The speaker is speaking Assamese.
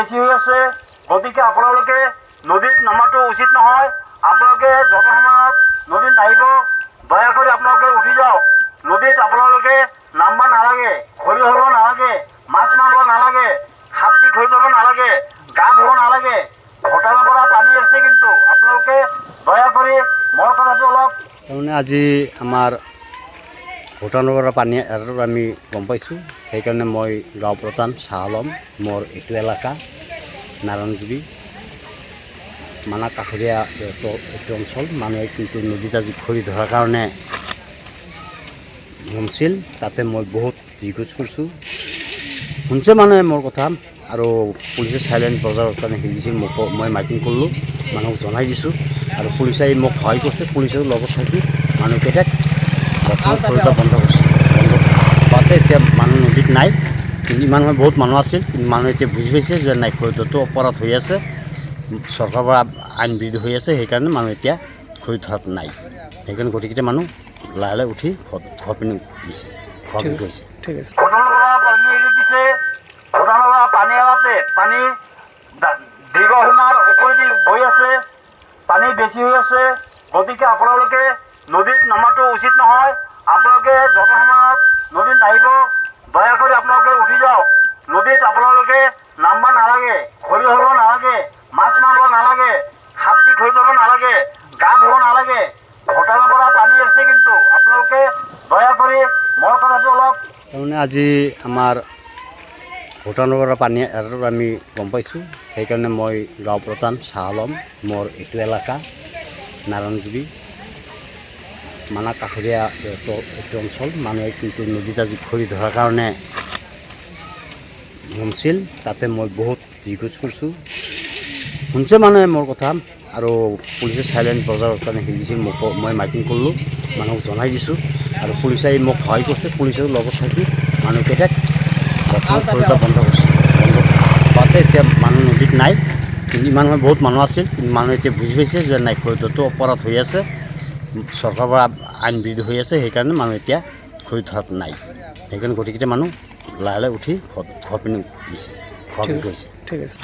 বেছি হৈ আছে, গতিকে আপোনালোকে নদীত নামাটো উচিত নহয়। আপোনালোকে যত সময়ত নদীত নাহিব দয়া কৰি আপোনালোকে উঠি যাওক। নদীত আপোনালোকে নামিব নালাগে, খৰি ধৰিব নালাগে, মাছ মাৰিব নালাগে, সাপটি খৰি ধৰিব নালাগে, গা ধুব নালাগে। ঘোটালৰ পৰা পানী আছে, কিন্তু আপোনালোকে দয়া কৰি মোৰ কথাটো অলপ তাৰমানে আজি আমাৰ ভূটানৰ পৰা পানী এৰাটো আমি গম পাইছোঁ। সেইকাৰণে মই গাঁও প্ৰধান শ্বাহ আলম, মোৰ এইটো এলেকা নাৰায়ণজুৰি মানা কাষৰীয়া এইটো অঞ্চল। মানুহে কিন্তু নদীত আজি খৰি ধৰাৰ কাৰণে শুনছিল, তাতে মই বহুত জিজ্ঞেস কৰিছোঁ, শুনছে মানুহে মোৰ কথা। আৰু পুলিচে চাইলেণ্ট বজাৰৰ কাৰণে হেৰি দিছিল, মই মাইকিং কৰিলোঁ, মানুহক জনাই দিছোঁ। আৰু পুলিচে মোক সহায় কৰিছে। পুলিচেও লগত থাকি মানুহকেইটাক বৰ্তমান খৰিটা বন্ধ কৰিছে। বন্ধ পাওঁতে এতিয়া মানুহ নদীত নাই। কিন্তু ইমান সময় বহুত মানুহ আছিল, কিন্তু মানুহে এতিয়া বুজি পাইছে যে নাই, খৰিটো অপৰাধ হৈ আছে, চৰকাৰৰ পৰা আইন বিৰোধী হৈ আছে। সেইকাৰণে মানুহ এতিয়া খৰি ধৰাত নাই। সেইকাৰণে গোটেইকেইটা মানুহ লাহে লাহে উঠি ঘৰ পিনে গৈছে, ঘৰ পিনে গৈছে। ঠিক আছে। ভূটানৰ পৰা পানী এৰি দিছে। ভূটানৰ পৰা পানী এৰাতে পানী দীৰ্ঘ সীমাৰ ওপৰেদি বৈ আছে, পানী বেছি হৈ আছে। গতিকে আপোনালোকে নদীত নামাটো উচিত নহয়। আপোনালোকে যত সময়ত নদীত নাহিব দয়া কৰি আপোনালোকে উঠি যাওক। নদীত আপোনালোকে নামিব নালাগে, খৰি ধৰিব নালাগে, মাছ মাৰিব নালাগে, সাপটি খৰি ধৰিব নালাগে, গা ধুব নালাগে। ঘোটালৰ পৰা পানী আছে, কিন্তু আপোনালোকে দয়া কৰি মোৰ কথাটো অলপ তাৰমানে আজি আমাৰ ভূটানৰ পৰা পানী এৰাটো আমি গম পাইছোঁ। সেইকাৰণে মই গাঁও প্ৰধান শ্বাহ আলম, মোৰ এইটো এলেকা নাৰায়ণজুৰি মানা কাষৰীয়া এইটো অঞ্চল। মানুহে কিন্তু নদীত আজি খৰি ধৰাৰ কাৰণে শুনছিল, তাতে মই বহুত জিজ্ঞেস কৰিছোঁ, শুনছে মানুহে মোৰ কথা। আৰু পুলিচে চাইলেণ্ট বজাৰৰ কাৰণে হেৰি দিছিল, মই মাইকিং কৰিলোঁ, মানুহক জনাই দিছোঁ। আৰু পুলিচে মোক সহায় কৰিছে। পুলিচেও লগত থাকি মানুহকেইটাক বৰ্তমান খৰিটা বন্ধ কৰিছে। বন্ধ পাওঁতে এতিয়া মানুহ নদীত নাই। কিন্তু ইমান সময় বহুত মানুহ আছিল, কিন্তু মানুহে এতিয়া বুজি পাইছে যে নাই, খৰিটো অপৰাধ হৈ আছে, চৰকাৰৰ পৰা আইন বিৰোধী হৈ আছে। সেইকাৰণে মানুহ এতিয়া খৰি ধৰাত নাই। সেইকাৰণে গোটেইকেইটা মানুহ লাহে লাহে উঠি ঘৰ পিনে গৈছে, ঘৰ পিনে গৈছে। ঠিক আছে।